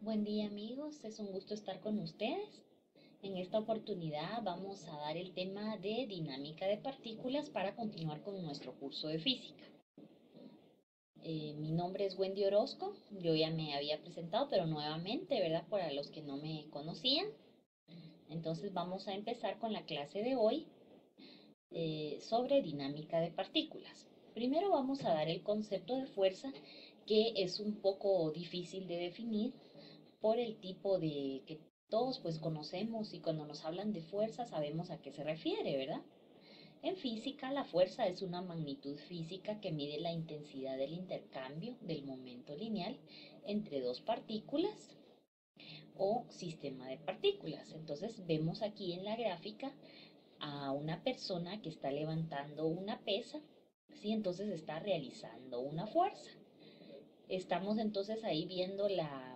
Buen día amigos, es un gusto estar con ustedes. En esta oportunidad vamos a dar el tema de dinámica de partículas para continuar con nuestro curso de física. Mi nombre es Wendy Orozco, yo ya me había presentado, pero nuevamente, ¿verdad? Para los que no me conocían. Entonces vamos a empezar con la clase de hoy sobre dinámica de partículas. Primero vamos a dar el concepto de fuerza, que es un poco difícil de definir por el tipo de que todos pues conocemos, y cuando nos hablan de fuerza sabemos a qué se refiere, ¿verdad? En física, la fuerza es una magnitud física que mide la intensidad del intercambio del momento lineal entre dos partículas o sistema de partículas. Entonces vemos aquí en la gráfica a una persona que está levantando una pesa, ¿sí? Entonces está realizando una fuerza. Estamos entonces ahí viendo la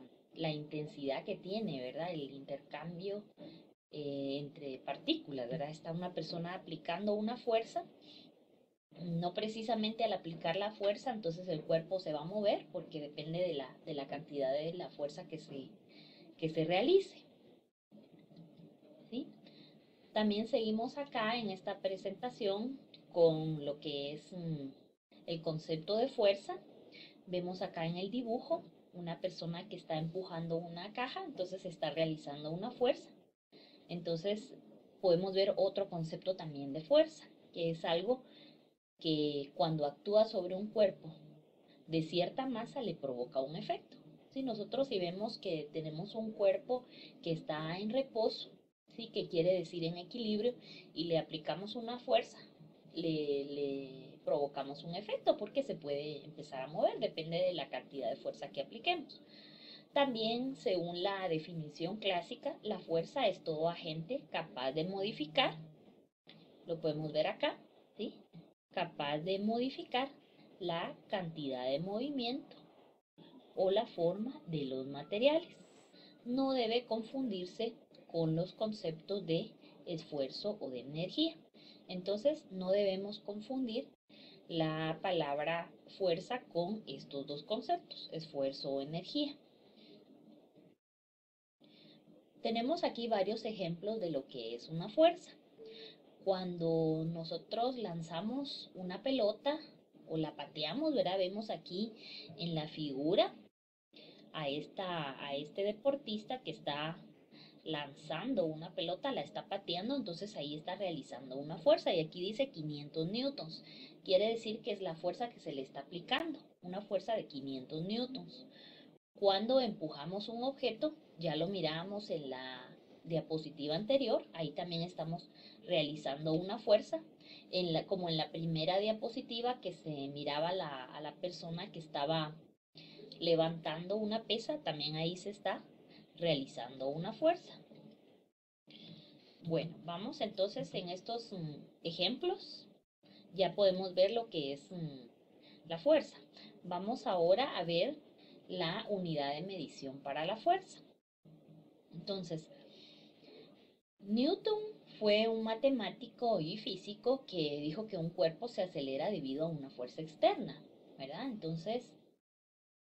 intensidad que tiene, ¿verdad? El intercambio entre partículas, ¿verdad? Está una persona aplicando una fuerza, no precisamente al aplicar la fuerza, entonces el cuerpo se va a mover porque depende de la cantidad de la fuerza que se realice, ¿sí? También seguimos acá en esta presentación con lo que es el concepto de fuerza. Vemos acá en el dibujo una persona que está empujando una caja, entonces está realizando una fuerza. Entonces podemos ver otro concepto también de fuerza, que es algo que cuando actúa sobre un cuerpo de cierta masa le provoca un efecto. Si nosotros si vemos que tenemos un cuerpo que está en reposo, ¿sí? Que quiere decir en equilibrio, y le aplicamos una fuerza, le provocamos un efecto porque se puede empezar a mover, depende de la cantidad de fuerza que apliquemos. También, según la definición clásica, la fuerza es todo agente capaz de modificar, lo podemos ver acá, ¿sí? Capaz de modificar la cantidad de movimiento o la forma de los materiales. No debe confundirse con los conceptos de esfuerzo o de energía. Entonces, no debemos confundir la palabra fuerza con estos dos conceptos, esfuerzo o energía. Tenemos aquí varios ejemplos de lo que es una fuerza. Cuando nosotros lanzamos una pelota o la pateamos, ¿verdad? Vemos aquí en la figura a este deportista que está lanzando una pelota, la está pateando, entonces ahí está realizando una fuerza, y aquí dice 500 newtons. Quiere decir que es la fuerza que se le está aplicando, una fuerza de 500 newtons. Cuando empujamos un objeto, ya lo mirábamos en la diapositiva anterior, ahí también estamos realizando una fuerza, como en la primera diapositiva que se miraba a la persona que estaba levantando una pesa, también ahí se está realizando una fuerza. Bueno, vamos entonces en estos ejemplos, ya podemos ver lo que es la fuerza. Vamos ahora a ver la unidad de medición para la fuerza. Entonces, Newton fue un matemático y físico que dijo que un cuerpo se acelera debido a una fuerza externa, ¿verdad? Entonces,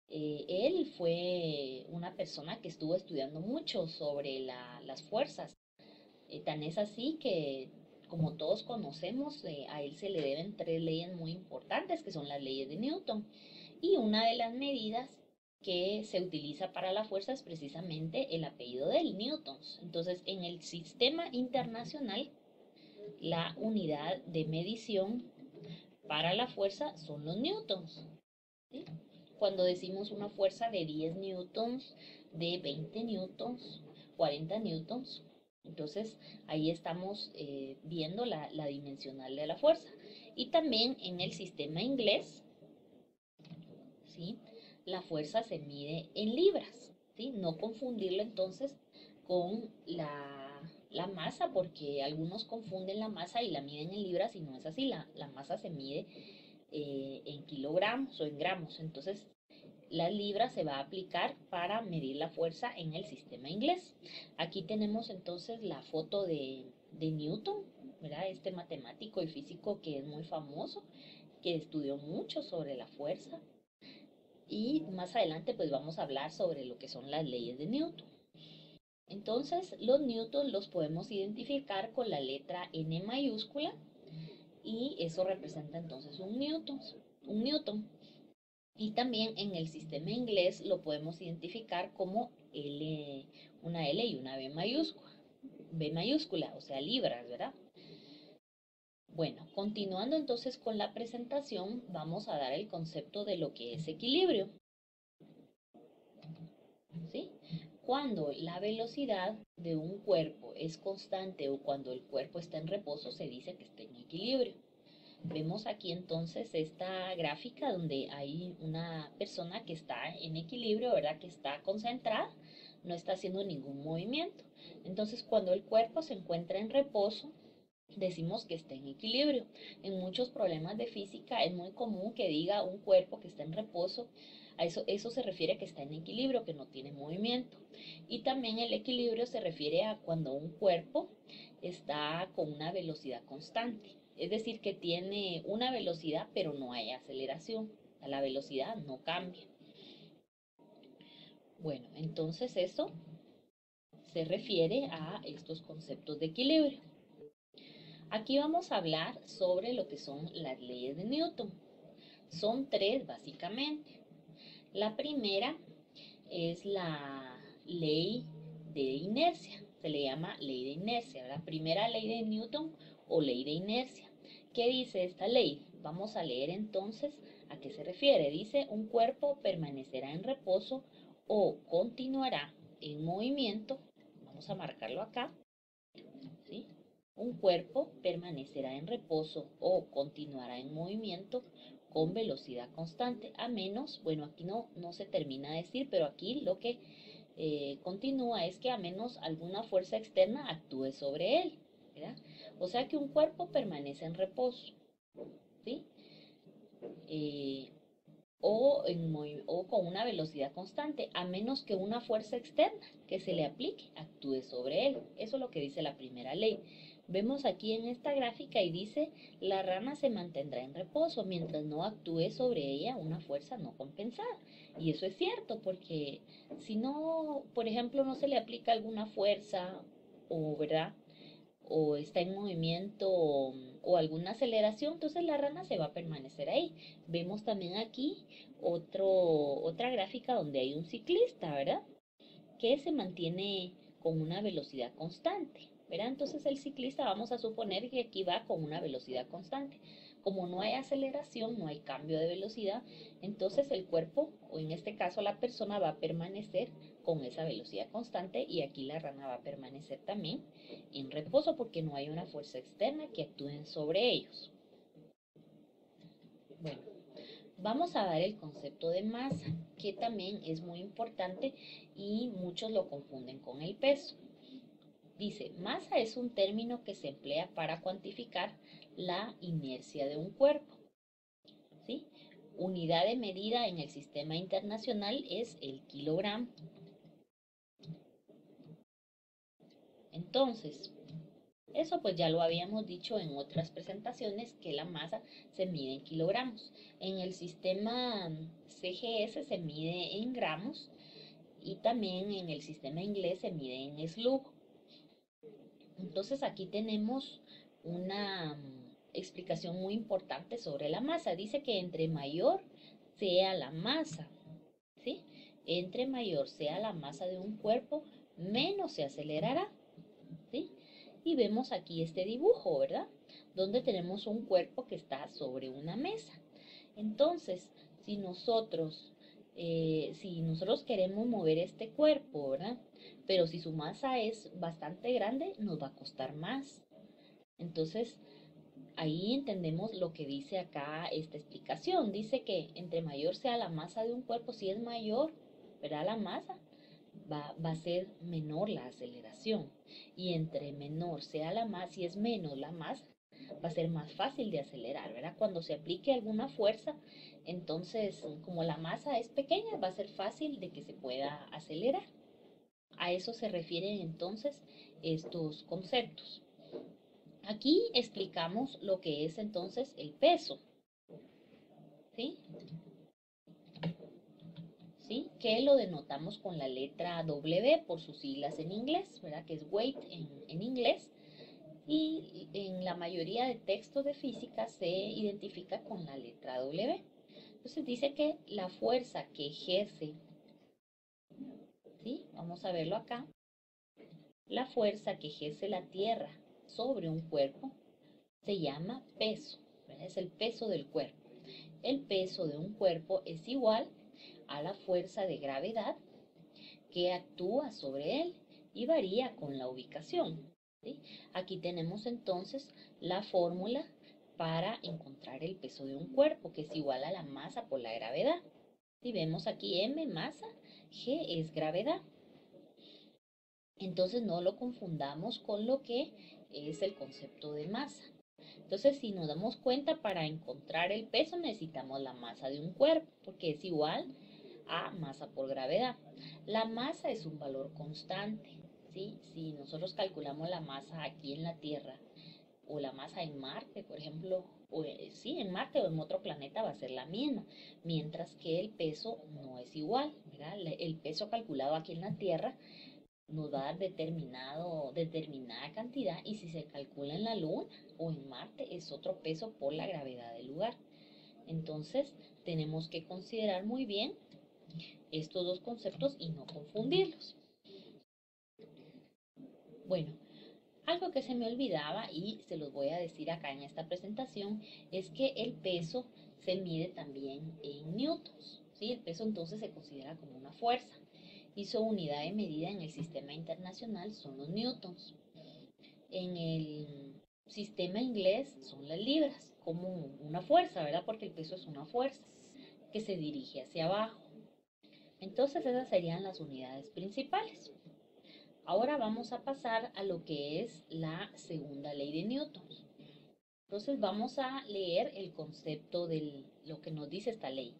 él fue una persona que estuvo estudiando mucho sobre las fuerzas. Tan es así que, como todos conocemos, a él se le deben tres leyes muy importantes, que son las leyes de Newton. Y una de las medidas que se utiliza para la fuerza es precisamente el apellido de él, newtons. Entonces, en el sistema internacional, la unidad de medición para la fuerza son los newtons, ¿sí? Cuando decimos una fuerza de 10 newtons, de 20 newtons, 40 newtons, entonces ahí estamos viendo la dimensional de la fuerza. Y también en el sistema inglés, ¿sí? La fuerza se mide en libras, ¿sí? No confundirlo entonces con la masa, porque algunos confunden la masa y la miden en libras, y no es así. La masa se mide en kilogramos o en gramos. Entonces, las libras se va a aplicar para medir la fuerza en el sistema inglés. Aquí tenemos entonces la foto de Newton, ¿verdad? Este matemático y físico que es muy famoso, que estudió mucho sobre la fuerza. Y más adelante pues vamos a hablar sobre lo que son las leyes de Newton. Entonces los newtons los podemos identificar con la letra N mayúscula y eso representa entonces un newton. Y también en el sistema inglés lo podemos identificar como L, una L y una B mayúscula, o sea, libras, ¿verdad? Bueno, continuando entonces con la presentación, vamos a dar el concepto de lo que es equilibrio, ¿sí? Cuando la velocidad de un cuerpo es constante o cuando el cuerpo está en reposo, se dice que está en equilibrio. Vemos aquí entonces esta gráfica donde hay una persona que está en equilibrio, ¿verdad? Que está concentrada, no está haciendo ningún movimiento. Entonces, cuando el cuerpo se encuentra en reposo, decimos que está en equilibrio. En muchos problemas de física es muy común que diga un cuerpo que está en reposo. Eso se refiere a que está en equilibrio, que no tiene movimiento. Y también el equilibrio se refiere a cuando un cuerpo está con una velocidad constante. Es decir, que tiene una velocidad pero no hay aceleración. La velocidad no cambia. Bueno, entonces eso se refiere a estos conceptos de equilibrio. Aquí vamos a hablar sobre lo que son las leyes de Newton. Son tres básicamente. La primera es la ley de inercia. Se le llama ley de inercia, la primera ley de Newton o ley de inercia. ¿Qué dice esta ley? Vamos a leer entonces a qué se refiere. Dice, un cuerpo permanecerá en reposo o continuará en movimiento. Vamos a marcarlo acá, ¿sí? Un cuerpo permanecerá en reposo o continuará en movimiento con velocidad constante, a menos, bueno, aquí no se termina de decir, pero aquí lo que continúa es que a menos alguna fuerza externa actúe sobre él, ¿verdad? O sea que un cuerpo permanece en reposo, ¿sí? Eh, o con una velocidad constante, a menos que una fuerza externa que se le aplique actúe sobre él. Eso es lo que dice la primera ley. Vemos aquí en esta gráfica y dice, la rana se mantendrá en reposo mientras no actúe sobre ella una fuerza no compensada. Y eso es cierto, porque si no, por ejemplo, no se le aplica alguna fuerza, o verdad, o está en movimiento o alguna aceleración, entonces la rana se va a permanecer ahí. Vemos también aquí otra gráfica donde hay un ciclista, ¿verdad? Que se mantiene con una velocidad constante, ¿verdad? Entonces el ciclista vamos a suponer que aquí va con una velocidad constante. Como no hay aceleración, no hay cambio de velocidad, entonces el cuerpo, o en este caso la persona, va a permanecer con esa velocidad constante y aquí la rana va a permanecer también en reposo porque no hay una fuerza externa que actúe sobre ellos. Bueno, vamos a dar el concepto de masa, que también es muy importante y muchos lo confunden con el peso. Dice, masa es un término que se emplea para cuantificar la inercia de un cuerpo, ¿sí? Unidad de medida en el sistema internacional es el kilogramo. Entonces, eso pues ya lo habíamos dicho en otras presentaciones que la masa se mide en kilogramos. En el sistema CGS se mide en gramos y también en el sistema inglés se mide en slug. Entonces aquí tenemos una explicación muy importante sobre la masa. Dice que entre mayor sea la masa, ¿sí? Entre mayor sea la masa de un cuerpo, menos se acelerará, ¿sí? Y vemos aquí este dibujo, ¿verdad? Donde tenemos un cuerpo que está sobre una mesa. Entonces, si nosotros queremos mover este cuerpo, ¿verdad? Pero si su masa es bastante grande, nos va a costar más. Entonces, ahí entendemos lo que dice acá esta explicación. Dice que entre mayor sea la masa de un cuerpo, si es mayor, ¿verdad? La masa, va a ser menor la aceleración. Y entre menor sea la masa, si es menos la masa, va a ser más fácil de acelerar, ¿verdad? Cuando se aplique alguna fuerza, entonces, como la masa es pequeña, va a ser fácil de que se pueda acelerar. A eso se refieren entonces estos conceptos. Aquí explicamos lo que es entonces el peso, ¿sí? ¿sí? Que lo denotamos con la letra W por sus siglas en inglés, ¿verdad? Que es weight en inglés. Y en la mayoría de textos de física se identifica con la letra W. Entonces dice que la fuerza que ejerce, ¿sí? Vamos a verlo acá. La fuerza que ejerce la Tierra sobre un cuerpo se llama peso, ¿verdad? Es el peso del cuerpo. El peso de un cuerpo es igual a la fuerza de gravedad que actúa sobre él y varía con la ubicación, ¿sí? Aquí tenemos entonces la fórmula para encontrar el peso de un cuerpo, que es igual a la masa por la gravedad. Si vemos aquí M, masa, G es gravedad. Entonces no lo confundamos con lo que es el concepto de masa. Entonces, si nos damos cuenta, para encontrar el peso necesitamos la masa de un cuerpo, porque es igual a masa por gravedad. La masa es un valor constante, ¿sí? Si nosotros calculamos la masa aquí en la Tierra o la masa en Marte, por ejemplo, o, sí, en Marte o en otro planeta va a ser la misma, mientras que el peso no es igual, ¿verdad? El peso calculado aquí en la Tierra nos va a dar determinada cantidad, y si se calcula en la Luna o en Marte es otro peso por la gravedad del lugar. Entonces tenemos que considerar muy bien estos dos conceptos y no confundirlos. Bueno, algo que se me olvidaba y se los voy a decir acá en esta presentación es que el peso se mide también en newtons, ¿sí? El peso entonces se considera como una fuerza y su unidad de medida en el sistema internacional son los newtons. En el sistema inglés son las libras, como una fuerza, ¿verdad? Porque el peso es una fuerza que se dirige hacia abajo. Entonces esas serían las unidades principales. Ahora vamos a pasar a lo que es la segunda ley de Newton. Entonces vamos a leer el concepto de lo que nos dice esta ley.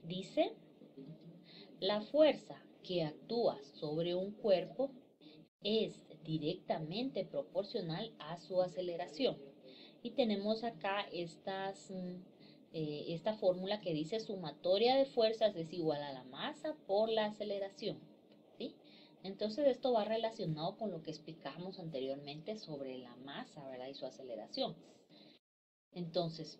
Dice, la fuerza que actúa sobre un cuerpo es directamente proporcional a su aceleración. Y tenemos acá esta fórmula que dice sumatoria de fuerzas es igual a la masa por la aceleración, ¿sí? Entonces esto va relacionado con lo que explicamos anteriormente sobre la masa, ¿verdad? Y su aceleración. Entonces,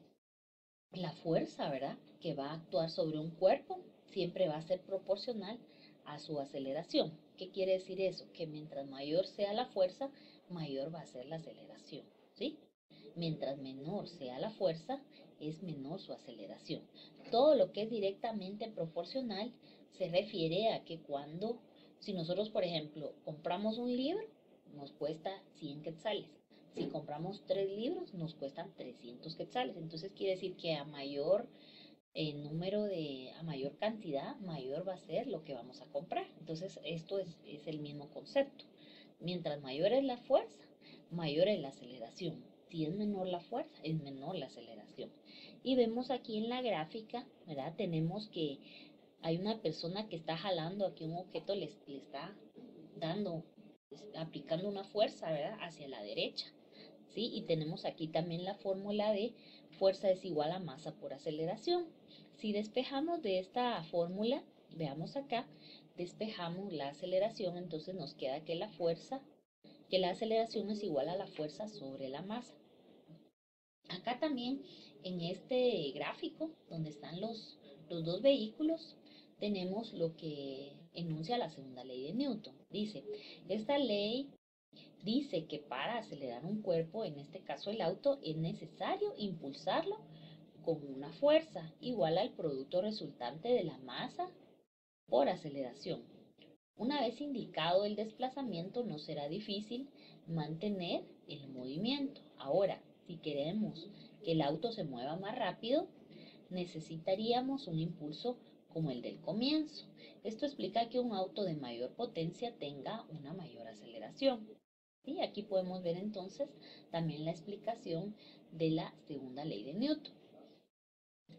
la fuerza, ¿verdad? Que va a actuar sobre un cuerpo siempre va a ser proporcional a su aceleración. ¿Qué quiere decir eso? Que mientras mayor sea la fuerza, mayor va a ser la aceleración, ¿sí? Mientras menor sea la fuerza, es menor su aceleración. Todo lo que es directamente proporcional se refiere a que si nosotros, por ejemplo, compramos un libro, nos cuesta 100 quetzales. Si compramos 3 libros, nos cuestan 300 quetzales. Entonces quiere decir que a mayor a mayor cantidad, mayor va a ser lo que vamos a comprar. Entonces esto es el mismo concepto. Mientras mayor es la fuerza, mayor es la aceleración. Si es menor la fuerza, es menor la aceleración. Y vemos aquí en la gráfica, ¿verdad? Tenemos que hay una persona que está jalando aquí un objeto, le está dando, aplicando una fuerza, ¿verdad? Hacia la derecha, ¿sí? Y tenemos aquí también la fórmula de fuerza es igual a masa por aceleración. Si despejamos de esta fórmula, veamos acá, despejamos la aceleración, entonces nos queda que la aceleración es igual a la fuerza sobre la masa. Acá también en este gráfico donde están los dos vehículos tenemos lo que enuncia la segunda ley de Newton. Esta ley dice que para acelerar un cuerpo, en este caso el auto, es necesario impulsarlo con una fuerza igual al producto resultante de la masa por aceleración. Una vez indicado el desplazamiento, no será difícil mantener el movimiento. Ahora, si queremos que el auto se mueva más rápido, necesitaríamos un impulso como el del comienzo. Esto explica que un auto de mayor potencia tenga una mayor aceleración. Y aquí podemos ver entonces también la explicación de la segunda ley de Newton.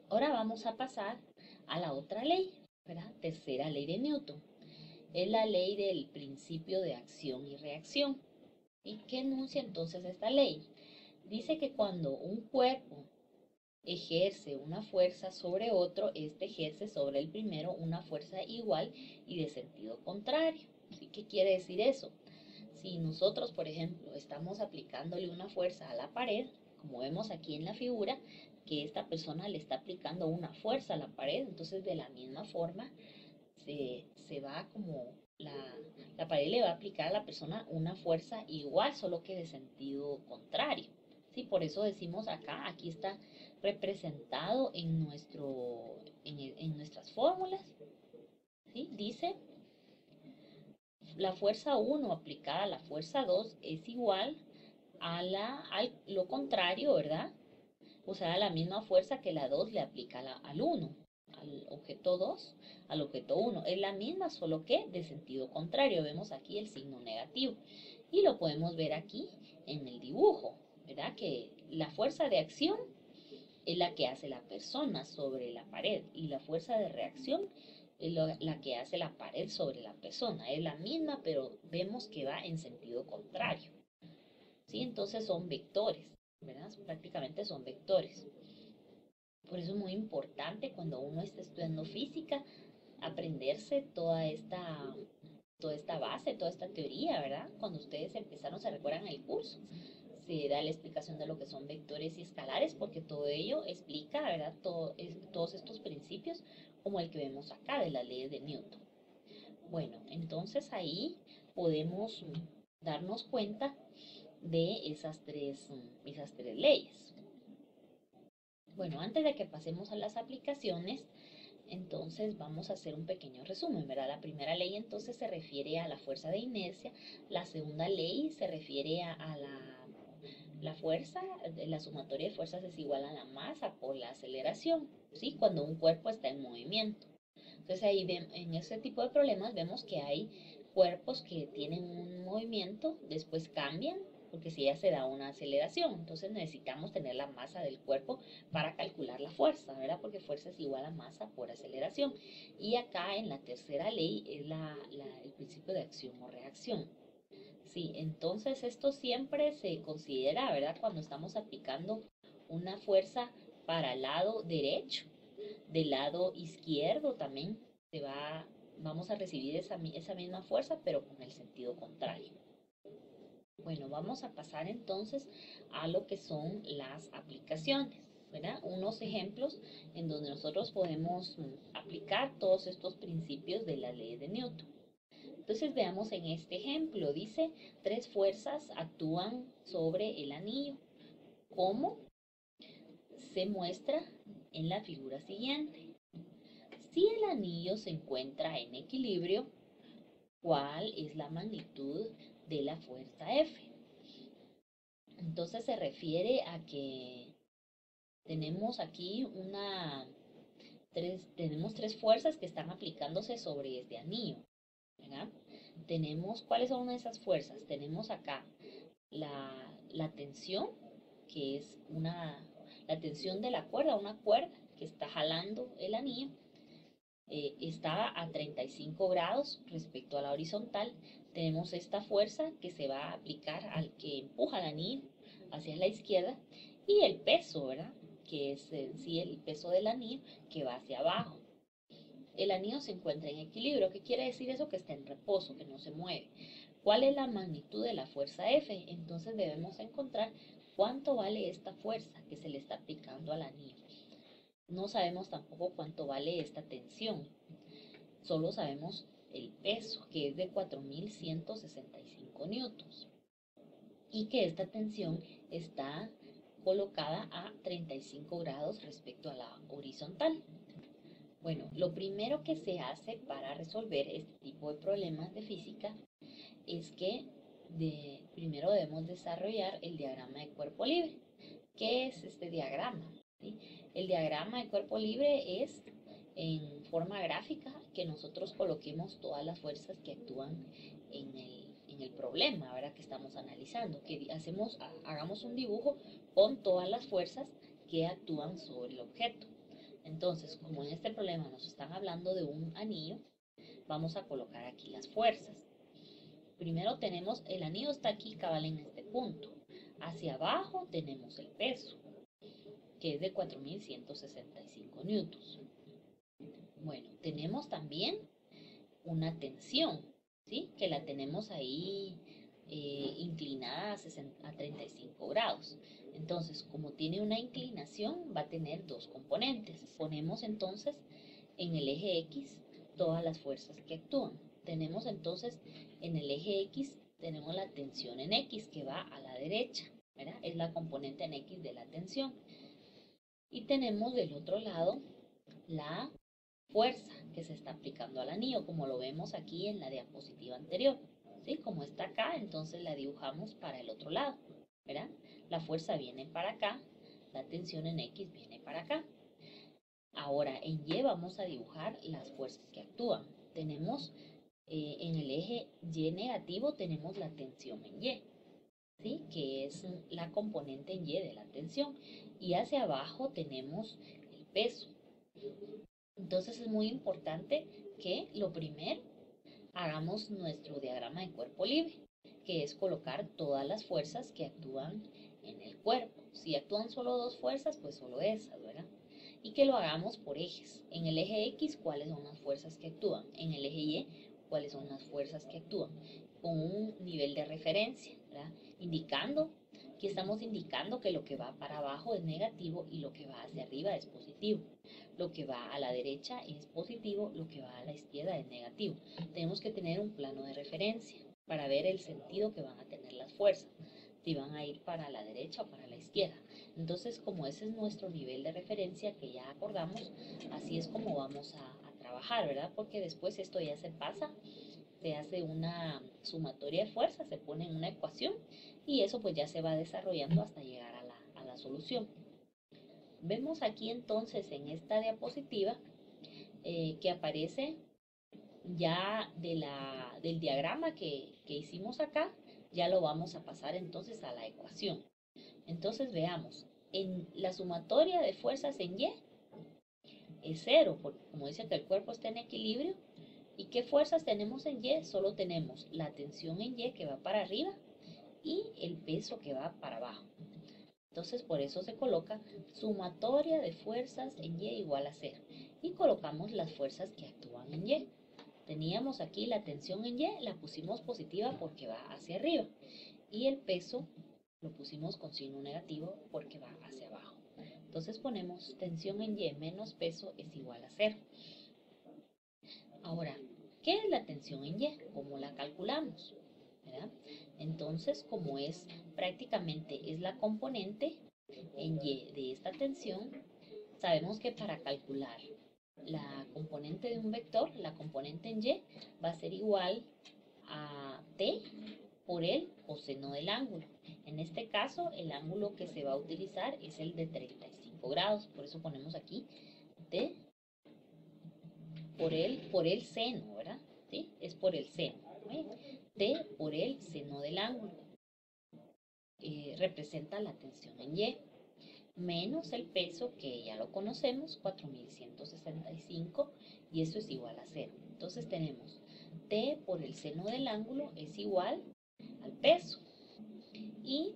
Ahora vamos a pasar a la otra ley, ¿verdad? Tercera ley de Newton. Es la ley del principio de acción y reacción. ¿Y qué enuncia entonces esta ley? Dice que cuando un cuerpo ejerce una fuerza sobre otro, este ejerce sobre el primero una fuerza igual y de sentido contrario. ¿Sí? ¿Qué quiere decir eso? Si nosotros, por ejemplo, estamos aplicándole una fuerza a la pared, como vemos aquí en la figura, que esta persona le está aplicando una fuerza a la pared, entonces de la misma forma se va como la pared le va a aplicar a la persona una fuerza igual, solo que de sentido contrario. Sí, por eso decimos acá, aquí está representado en nuestras fórmulas. ¿Sí? Dice, la fuerza 1 aplicada a la fuerza 2 es igual a lo contrario, ¿verdad? O sea, la misma fuerza que la 2 le aplica al 1, al objeto 2, al objeto 1. Es la misma, solo que de sentido contrario. Vemos aquí el signo negativo. Y lo podemos ver aquí en el dibujo, ¿verdad? Que la fuerza de acción es la que hace la persona sobre la pared y la fuerza de reacción es la que hace la pared sobre la persona. Es la misma, pero vemos que va en sentido contrario. ¿Sí? Entonces son vectores, ¿verdad? Prácticamente son vectores. Por eso es muy importante cuando uno está estudiando física, aprenderse toda esta base, toda esta teoría, ¿verdad? Cuando ustedes empezaron, se recuerdan el curso, se da la explicación de lo que son vectores y escalares, porque todo ello explica, ¿verdad? Todos estos principios, como el que vemos acá de las leyes de Newton. Bueno, entonces ahí podemos darnos cuenta de esas tres leyes. Bueno, antes de que pasemos a las aplicaciones, entonces vamos a hacer un pequeño resumen, ¿verdad? La primera ley entonces se refiere a la fuerza de inercia, la segunda ley se refiere a la fuerza, la sumatoria de fuerzas es igual a la masa por la aceleración, ¿sí? Cuando un cuerpo está en movimiento. Entonces ahí en ese tipo de problemas vemos que hay cuerpos que tienen un movimiento, después cambian, porque si ya se da una aceleración, entonces necesitamos tener la masa del cuerpo para calcular la fuerza, ¿verdad? Porque fuerza es igual a masa por aceleración. Y acá en la tercera ley es el principio de acción o reacción. Sí, entonces esto siempre se considera, ¿verdad? Cuando estamos aplicando una fuerza para el lado derecho, del lado izquierdo también vamos a recibir esa misma fuerza, pero con el sentido contrario. Bueno, vamos a pasar entonces a lo que son las aplicaciones, ¿verdad? Unos ejemplos en donde nosotros podemos aplicar todos estos principios de la ley de Newton. Entonces veamos en este ejemplo, dice, tres fuerzas actúan sobre el anillo. ¿Cómo? Se muestra en la figura siguiente. Si el anillo se encuentra en equilibrio, ¿cuál es la magnitud de la fuerza F? Entonces se refiere a que tenemos aquí tenemos tres fuerzas que están aplicándose sobre este anillo, ¿verdad? ¿Cuáles son esas fuerzas? Tenemos acá la tensión, que es la tensión de la cuerda, una cuerda que está jalando el anillo, está a 35 grados respecto a la horizontal. Tenemos esta fuerza que se va a aplicar al que empuja el anillo hacia la izquierda y el peso, ¿verdad? Que es en sí el peso del anillo que va hacia abajo. El anillo se encuentra en equilibrio. ¿Qué quiere decir eso? Que está en reposo, que no se mueve. ¿Cuál es la magnitud de la fuerza F? Entonces debemos encontrar cuánto vale esta fuerza que se le está aplicando al anillo. No sabemos tampoco cuánto vale esta tensión. Solo sabemos el peso, que es de 4.165 newtons. Y que esta tensión está colocada a 35 grados respecto a la horizontal. Bueno, lo primero que se hace para resolver este tipo de problemas de física es que primero debemos desarrollar el diagrama de cuerpo libre. ¿Qué es este diagrama? ¿Sí? El diagrama de cuerpo libre es en forma gráfica que nosotros coloquemos todas las fuerzas que actúan en el problema, ¿verdad? Que estamos analizando, que hagamos un dibujo con todas las fuerzas que actúan sobre el objeto. Entonces, como en este problema nos están hablando de un anillo, vamos a colocar aquí las fuerzas. Primero tenemos, el anillo está aquí cabal en este punto. Hacia abajo tenemos el peso. que es de 4165 newtons. Bueno, tenemos también una tensión, ¿sí? Que la tenemos ahí inclinada a 35 grados. Entonces, como tiene una inclinación, va a tener dos componentes. Ponemos entonces en el eje X todas las fuerzas que actúan. Tenemos entonces en el eje X, tenemos la tensión en X que va a la derecha, ¿verdad? Es la componente en X de la tensión. Y tenemos del otro lado la fuerza que se está aplicando al anillo, como lo vemos aquí en la diapositiva anterior. ¿Sí? Como está acá, entonces la dibujamos para el otro lado, ¿verdad? La fuerza viene para acá, la tensión en X viene para acá. Ahora en Y vamos a dibujar las fuerzas que actúan. Tenemos en el eje Y negativo tenemos la tensión en Y, ¿sí? Que es la componente en Y de la tensión. Y hacia abajo tenemos el peso. Entonces es muy importante que lo primero hagamos nuestro diagrama de cuerpo libre, que es colocar todas las fuerzas que actúan en el cuerpo. Si actúan solo dos fuerzas, pues solo esas, ¿verdad? Y que lo hagamos por ejes. En el eje X, ¿cuáles son las fuerzas que actúan? En el eje Y, ¿cuáles son las fuerzas que actúan? Con un nivel de referencia, ¿verdad? Aquí estamos indicando que lo que va para abajo es negativo y lo que va hacia arriba es positivo. Lo que va a la derecha es positivo, lo que va a la izquierda es negativo. Tenemos que tener un plano de referencia para ver el sentido que van a tener las fuerzas, si van a ir para la derecha o para la izquierda. Entonces, como ese es nuestro nivel de referencia que ya acordamos, así es como vamos a trabajar, ¿verdad? Porque después esto ya se pasa, se hace una sumatoria de fuerzas, se pone en una ecuación y eso pues ya se va desarrollando hasta llegar a la solución. Vemos aquí entonces en esta diapositiva que aparece ya del diagrama que hicimos acá, ya lo vamos a pasar entonces a la ecuación. Entonces veamos, en la sumatoria de fuerzas en Y es cero, porque como dice que el cuerpo está en equilibrio. ¿Y qué fuerzas tenemos en Y? Solo tenemos la tensión en Y que va para arriba y el peso que va para abajo. Entonces por eso se coloca sumatoria de fuerzas en Y igual a 0. Y colocamos las fuerzas que actúan en Y. Teníamos aquí la tensión en Y, la pusimos positiva porque va hacia arriba. Y el peso lo pusimos con signo negativo porque va hacia abajo. Entonces ponemos tensión en Y menos peso es igual a 0. Ahora, ¿qué es la tensión en Y? ¿Cómo la calculamos? ¿Verdad? Entonces, como es prácticamente es la componente en Y de esta tensión, sabemos que para calcular la componente de un vector, la componente en Y, va a ser igual a T por el coseno del ángulo. En este caso, el ángulo que se va a utilizar es el de 35 grados, por eso ponemos aquí T por el seno, ¿verdad? ¿Sí? Es por el seno. ¿Sí? T por el seno del ángulo. Representa la tensión en Y, menos el peso que ya lo conocemos, 4165, y eso es igual a 0. Entonces tenemos T por el seno del ángulo es igual al peso. Y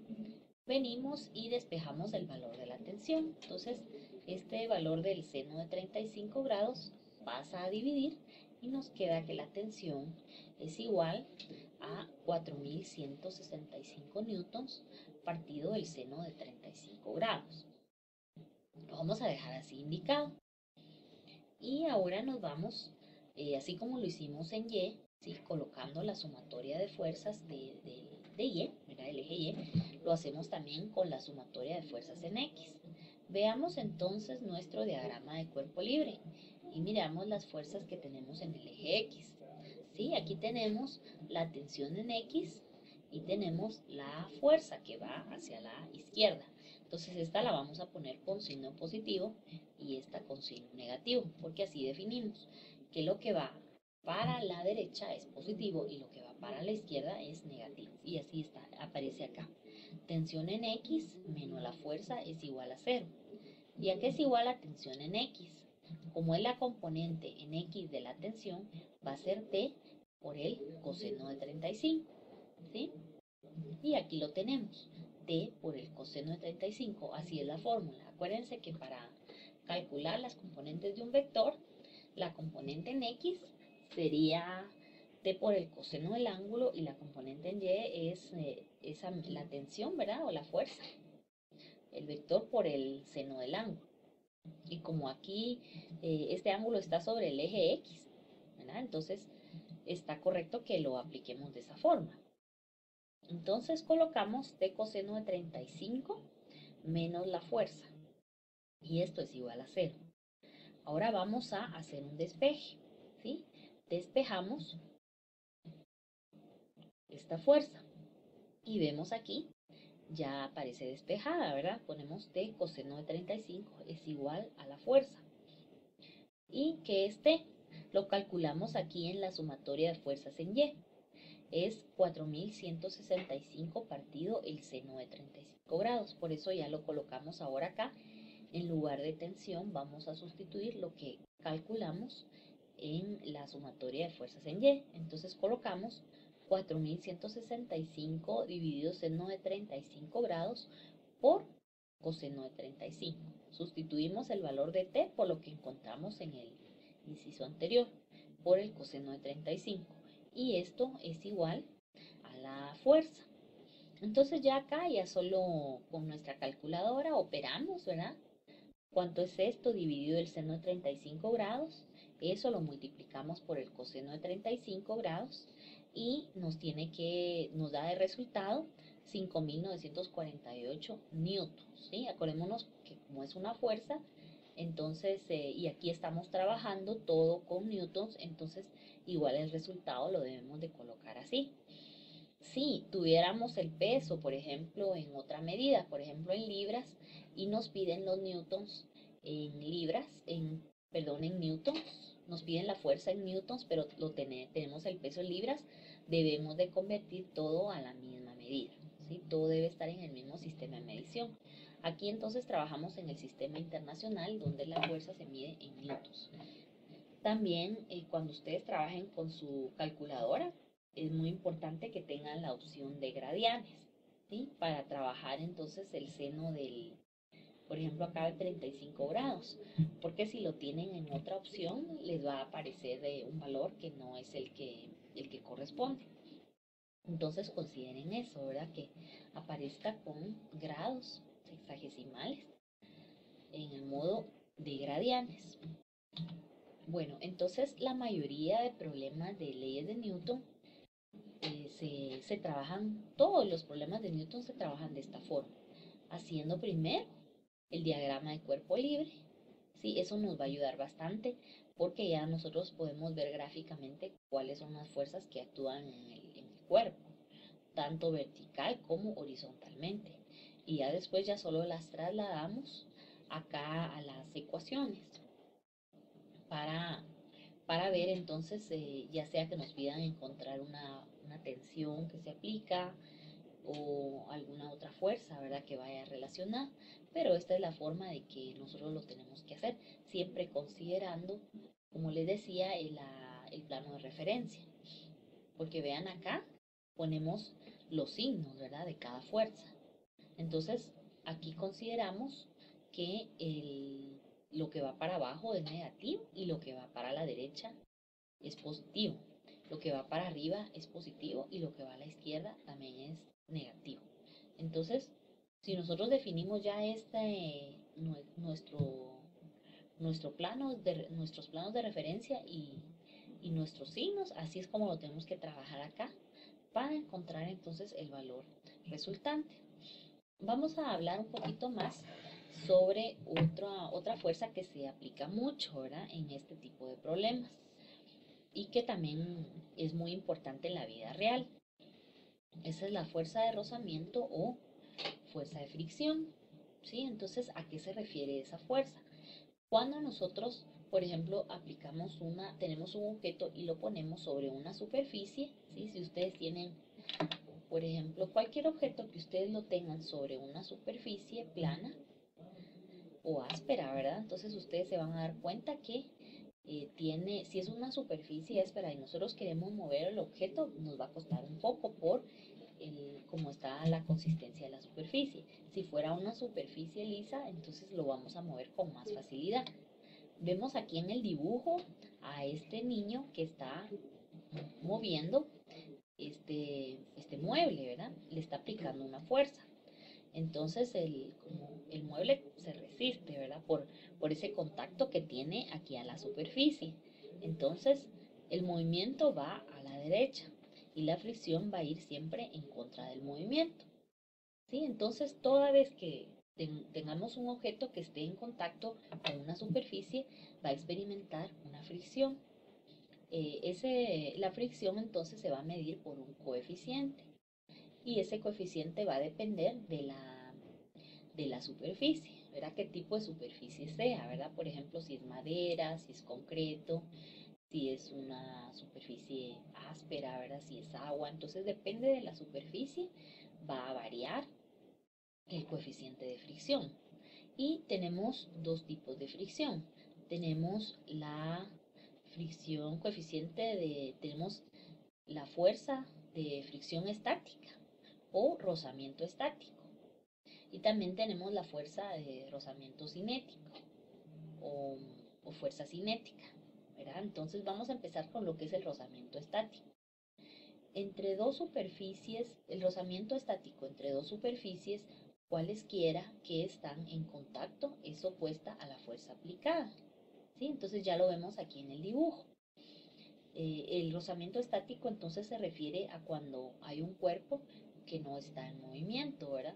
venimos y despejamos el valor de la tensión. Entonces, este valor del seno de 35 grados pasa a dividir y nos queda que la tensión es igual a 4165 newtons partido del seno de 35 grados. Lo vamos a dejar así indicado. Y ahora nos vamos, así como lo hicimos en Y, ¿sí? Colocando la sumatoria de fuerzas de Y, ¿verdad? El eje Y, lo hacemos también con la sumatoria de fuerzas en X. Veamos entonces nuestro diagrama de cuerpo libre y miramos las fuerzas que tenemos en el eje X. ¿Sí? Aquí tenemos la tensión en X y tenemos la fuerza que va hacia la izquierda. Entonces esta la vamos a poner con signo positivo y esta con signo negativo, porque así definimos que lo que va para la derecha es positivo y lo que va para la izquierda es negativo. Y así está, aparece acá. Tensión en X menos la fuerza es igual a 0. ¿Y a qué es igual la tensión en X? Como es la componente en X de la tensión, va a ser T por el coseno de 35. ¿Sí? Y aquí lo tenemos. t por el coseno de 35. Así es la fórmula. Acuérdense que para calcular las componentes de un vector, la componente en x sería t por el coseno del ángulo y la componente en y es la tensión, ¿verdad? O la fuerza. El vector por el seno del ángulo. Y como aquí este ángulo está sobre el eje x, ¿verdad? Entonces está correcto que lo apliquemos de esa forma. Entonces colocamos t coseno de 35 menos la fuerza. Y esto es igual a 0. Ahora vamos a hacer un despeje, ¿sí? Despejamos esta fuerza. Y vemos aquí, ya aparece despejada, ¿verdad? Ponemos t coseno de 35 es igual a la fuerza. ¿Y qué es t? Lo calculamos aquí en la sumatoria de fuerzas en y. Es 4165 partido el seno de 35 grados. Por eso ya lo colocamos ahora acá. En lugar de tensión vamos a sustituir lo que calculamos en la sumatoria de fuerzas en y. Entonces colocamos 4165 dividido seno de 35 grados por coseno de 35. Sustituimos el valor de t por lo que encontramos en el inciso anterior, por el coseno de 35. Y esto es igual a la fuerza. Entonces ya acá, ya solo con nuestra calculadora operamos, ¿verdad? ¿Cuánto es esto dividido el seno de 35 grados? Eso lo multiplicamos por el coseno de 35 grados y nos da de resultado 5.948 newtons, ¿sí? Acordémonos que como es una fuerza, entonces, y aquí estamos trabajando todo con newtons, entonces igual el resultado lo debemos de colocar así. Si tuviéramos el peso, por ejemplo, en otra medida, por ejemplo en libras, y nos piden los newtons en libras, perdón, en newtons, nos piden la fuerza en newtons, pero tenemos el peso en libras, debemos de convertir todo a la misma medida, ¿sí? Todo debe estar en el mismo sistema de medición. Aquí entonces trabajamos en el sistema internacional donde la fuerza se mide en newtons. También cuando ustedes trabajen con su calculadora, es muy importante que tengan la opción de gradianes, ¿sí? Para trabajar entonces el seno por ejemplo, acá de 35 grados, porque si lo tienen en otra opción, les va a aparecer un valor que no es el que corresponde. Entonces consideren eso, ¿verdad? Que aparezca con grados sexagesimales en el modo de gradianes. Bueno, entonces la mayoría de problemas de leyes de Newton todos los problemas de Newton se trabajan de esta forma, haciendo primero el diagrama de cuerpo libre, ¿sí? Eso nos va a ayudar bastante porque ya nosotros podemos ver gráficamente cuáles son las fuerzas que actúan en el cuerpo, tanto vertical como horizontalmente. Y ya después ya solo las trasladamos acá a las ecuaciones para ver entonces, ya sea que nos pidan encontrar una tensión que se aplica o alguna otra fuerza, ¿verdad? Que vaya a relacionar, pero esta es la forma de que nosotros lo tenemos que hacer, siempre considerando, como les decía, el plano de referencia, porque vean acá, ponemos los signos, ¿verdad? De cada fuerza. Entonces, aquí consideramos que lo que va para abajo es negativo y lo que va para la derecha es positivo. Lo que va para arriba es positivo y lo que va a la izquierda también es negativo. Entonces, si nosotros definimos ya nuestros planos de referencia y nuestros signos, así es como lo tenemos que trabajar acá para encontrar entonces el valor resultante. Vamos a hablar un poquito más sobre otra fuerza que se aplica mucho, ¿verdad? En este tipo de problemas y que también es muy importante en la vida real. Esa es la fuerza de rozamiento o fuerza de fricción, ¿sí? Entonces, ¿a qué se refiere esa fuerza? Cuando nosotros, por ejemplo, tenemos un objeto y lo ponemos sobre una superficie, ¿sí? Si ustedes tienen, por ejemplo, cualquier objeto que ustedes lo tengan sobre una superficie plana o áspera, ¿verdad? Entonces ustedes se van a dar cuenta que si es una superficie áspera y nosotros queremos mover el objeto, nos va a costar un poco por cómo está la consistencia de la superficie. Si fuera una superficie lisa, entonces lo vamos a mover con más facilidad. Vemos aquí en el dibujo a este niño que está moviendo este mueble, ¿verdad? Le está aplicando una fuerza. Entonces como el mueble se resiste, ¿verdad? Por ese contacto que tiene aquí a la superficie. Entonces el movimiento va a la derecha y la fricción va a ir siempre en contra del movimiento. ¿Sí? Entonces toda vez que tengamos un objeto que esté en contacto con una superficie, va a experimentar una fricción. La fricción entonces se va a medir por un coeficiente y ese coeficiente va a depender de la superficie, ¿verdad? ¿Qué tipo de superficie sea, ¿verdad? Por ejemplo, si es madera, si es concreto, si es una superficie áspera, ¿verdad? Si es agua, entonces depende de la superficie, va a variar el coeficiente de fricción. Y tenemos dos tipos de fricción. Tenemos la fricción tenemos la fuerza de fricción estática o rozamiento estático. Y también tenemos la fuerza de rozamiento cinético o, o fuerza cinética, ¿verdad? Entonces vamos a empezar con lo que es el rozamiento estático. Entre dos superficies, el rozamiento estático entre dos superficies, cualesquiera que están en contacto, es opuesta a la fuerza aplicada. ¿Sí? Entonces ya lo vemos aquí en el dibujo. El rozamiento estático entonces se refiere a cuando hay un cuerpo que no está en movimiento, ¿verdad?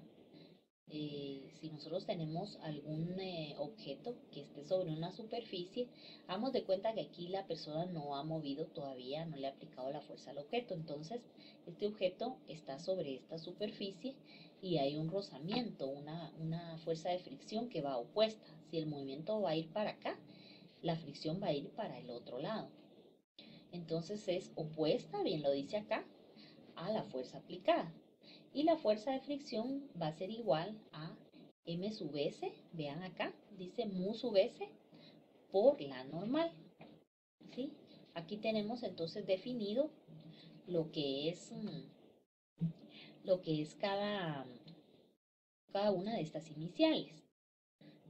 Si nosotros tenemos algún objeto que esté sobre una superficie, hagamos de cuenta que aquí la persona no ha movido todavía, no le ha aplicado la fuerza al objeto, entonces este objeto está sobre esta superficie y hay un rozamiento, una fuerza de fricción que va opuesta. Si el movimiento va a ir para acá, la fricción va a ir para el otro lado. Entonces es opuesta, bien lo dice acá, a la fuerza aplicada. Y la fuerza de fricción va a ser igual a m sub s, vean acá, dice mu sub s por la normal. ¿Sí? Aquí tenemos entonces definido lo que es, cada una de estas iniciales,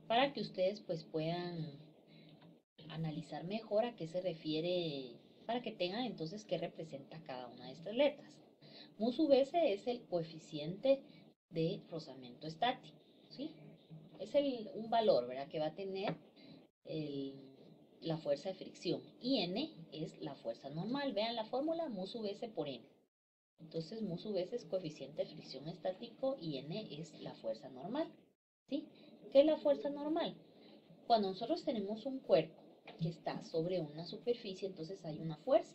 para que ustedes pues puedan analizar mejor a qué se refiere, para que tengan entonces qué representa cada una de estas letras. Mu sub s es el coeficiente de rozamiento estático, ¿sí? Es un valor, ¿verdad? Que va a tener la fuerza de fricción. Y n es la fuerza normal. Vean la fórmula, mu sub s por n. Entonces, mu sub s es coeficiente de fricción estático y n es la fuerza normal, ¿sí? ¿Qué es la fuerza normal? Cuando nosotros tenemos un cuerpo que está sobre una superficie, entonces hay una fuerza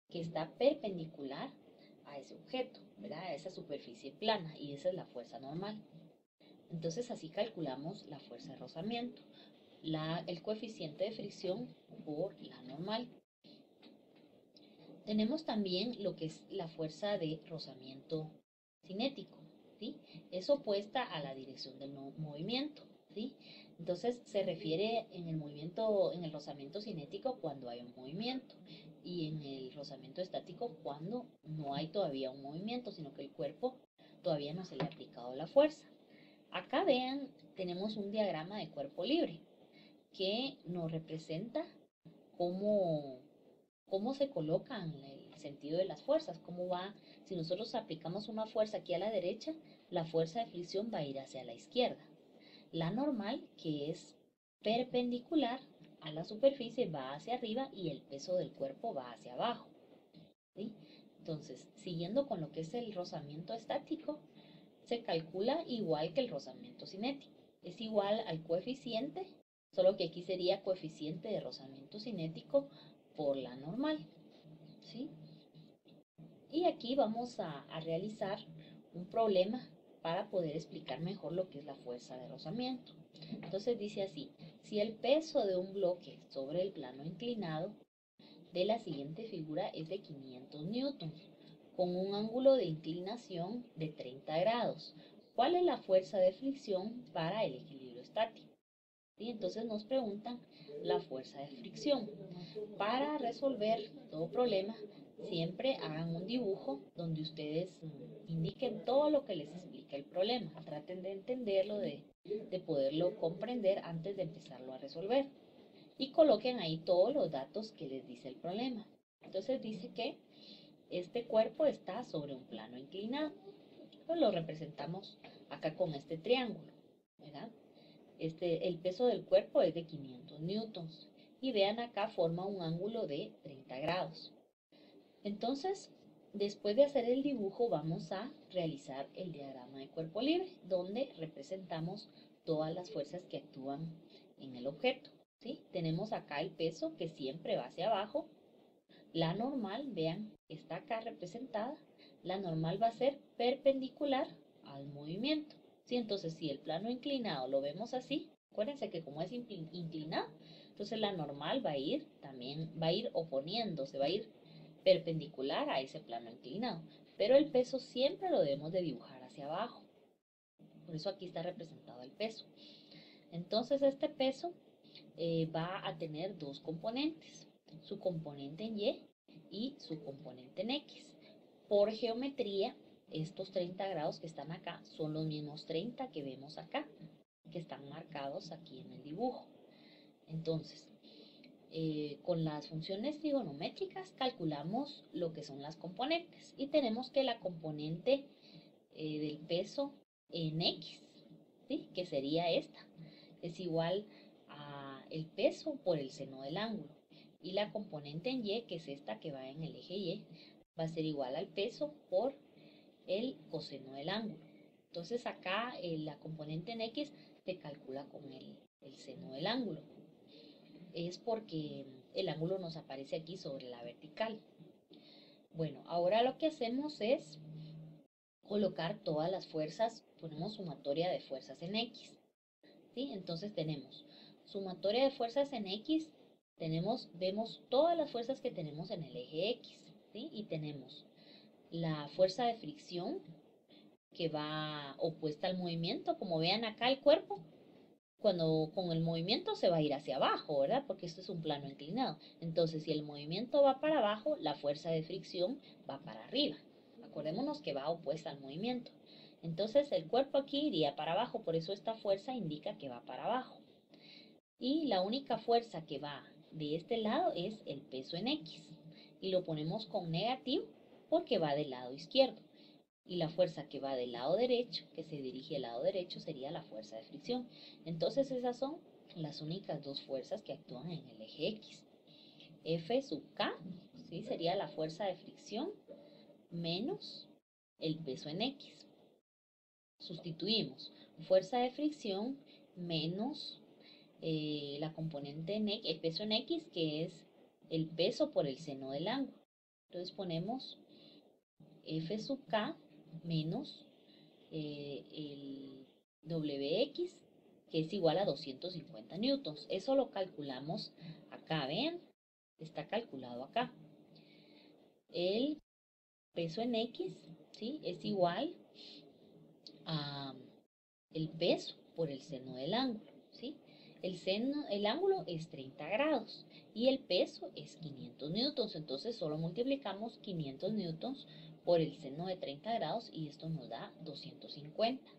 que está perpendicular a ese objeto, ¿verdad? A esa superficie plana, y esa es la fuerza normal. Entonces así calculamos la fuerza de rozamiento, el coeficiente de fricción por la normal. Tenemos también lo que es la fuerza de rozamiento cinético, ¿sí? Es opuesta a la dirección del movimiento, ¿sí? Entonces se refiere en el rozamiento cinético cuando hay un movimiento y en el rozamiento estático cuando no hay todavía un movimiento, sino que el cuerpo todavía no se le ha aplicado la fuerza. Acá vean, tenemos un diagrama de cuerpo libre que nos representa cómo se colocan el sentido de las fuerzas, cómo va, si nosotros aplicamos una fuerza aquí a la derecha, la fuerza de fricción va a ir hacia la izquierda. La normal, que es perpendicular a la superficie, va hacia arriba y el peso del cuerpo va hacia abajo, ¿sí? Entonces, siguiendo con lo que es el rozamiento estático, se calcula igual que el rozamiento cinético. Es igual al coeficiente, solo que aquí sería coeficiente de rozamiento cinético por la normal, ¿sí? Y aquí vamos a realizar un problema para poder explicar mejor lo que es la fuerza de rozamiento. Entonces dice así: si el peso de un bloque sobre el plano inclinado de la siguiente figura es de 500 newtons, con un ángulo de inclinación de 30 grados, ¿cuál es la fuerza de fricción para el equilibrio estático? ¿Sí? Entonces nos preguntan la fuerza de fricción. Para resolver todo problema siempre hagan un dibujo donde ustedes indiquen todo lo que les explica el problema. Traten de entenderlo, de poderlo comprender antes de empezarlo a resolver. Y coloquen ahí todos los datos que les dice el problema. Entonces dice que este cuerpo está sobre un plano inclinado. Pues lo representamos acá con este triángulo, ¿verdad? El peso del cuerpo es de 500 newtons. Y vean acá forma un ángulo de 30 grados. Entonces, después de hacer el dibujo, vamos a realizar el diagrama de cuerpo libre, donde representamos todas las fuerzas que actúan en el objeto. ¿Sí? Tenemos acá el peso que siempre va hacia abajo. La normal, vean, está acá representada. La normal va a ser perpendicular al movimiento. ¿Sí? Entonces, si el plano inclinado lo vemos así, acuérdense que como es inclinado, entonces la normal va a ir también, va a ir oponiéndose, va a ir perpendicular a ese plano inclinado. Pero el peso siempre lo debemos de dibujar hacia abajo. Por eso aquí está representado el peso. Entonces este peso va a tener dos componentes, su componente en y su componente en X. Por geometría, estos 30 grados que están acá son los mismos 30 que vemos acá, que están marcados aquí en el dibujo. Entonces, con las funciones trigonométricas calculamos lo que son las componentes y tenemos que la componente del peso en X, ¿sí? Que sería esta, es igual a el peso por el seno del ángulo, y la componente en Y, que es esta que va en el eje Y, va a ser igual al peso por el coseno del ángulo. Entonces acá la componente en X se calcula con el seno del ángulo. Es porque el ángulo nos aparece aquí sobre la vertical. Bueno, ahora lo que hacemos es colocar todas las fuerzas, ponemos sumatoria de fuerzas en X. ¿Sí? Entonces tenemos sumatoria de fuerzas en X, vemos todas las fuerzas que tenemos en el eje X, ¿sí? Y tenemos la fuerza de fricción que va opuesta al movimiento, como vean acá el cuerpo, cuando con el movimiento se va a ir hacia abajo, ¿verdad? Porque esto es un plano inclinado. Entonces, si el movimiento va para abajo, la fuerza de fricción va para arriba. Acordémonos que va opuesta al movimiento. Entonces, el cuerpo aquí iría para abajo, por eso esta fuerza indica que va para abajo. Y la única fuerza que va de este lado es el peso en X. Y lo ponemos con negativo porque va del lado izquierdo. Y la fuerza que va del lado derecho, que se dirige al lado derecho, sería la fuerza de fricción. Entonces esas son las únicas dos fuerzas que actúan en el eje X. F sub K, ¿sí? Sería la fuerza de fricción menos el peso en X. Sustituimos fuerza de fricción menos la componente en X, el peso en X, que es el peso por el seno del ángulo. Entonces ponemos F sub K menos el WX, que es igual a 250 newtons. Eso lo calculamos acá, ¿ven? Está calculado acá. El peso en X, ¿sí? Es igual a el peso por el seno del ángulo, ¿sí? El ángulo es 30 grados y el peso es 500 newtons. Entonces solo multiplicamos 500 newtons por el seno de 30 grados y esto nos da 250.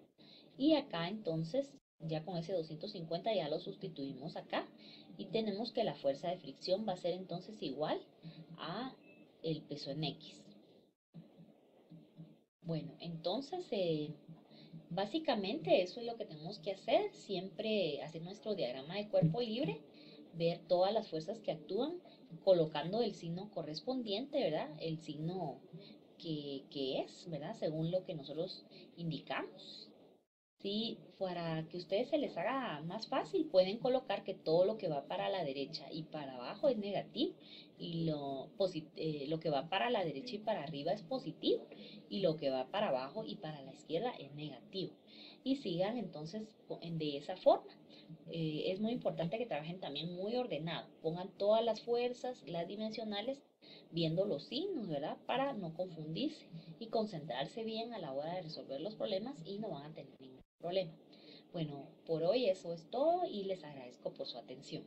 Y acá entonces, ya con ese 250 ya lo sustituimos acá y tenemos que la fuerza de fricción va a ser entonces igual a el peso en X. Bueno, entonces básicamente eso es lo que tenemos que hacer, siempre hacer nuestro diagrama de cuerpo libre, ver todas las fuerzas que actúan, colocando el signo correspondiente, ¿verdad? El signo que es, ¿verdad? Según lo que nosotros indicamos. Sí, para que a ustedes se les haga más fácil, pueden colocar que todo lo que va para la derecha y para abajo es negativo y lo que va para la derecha y para arriba es positivo y lo que va para abajo y para la izquierda es negativo. Y sigan entonces de esa forma. Es muy importante que trabajen también muy ordenado, pongan todas las fuerzas, las dimensionales, viendo los signos, ¿verdad? Para no confundirse y concentrarse bien a la hora de resolver los problemas y no van a tener ningún problema. Bueno, por hoy eso es todo y les agradezco por su atención.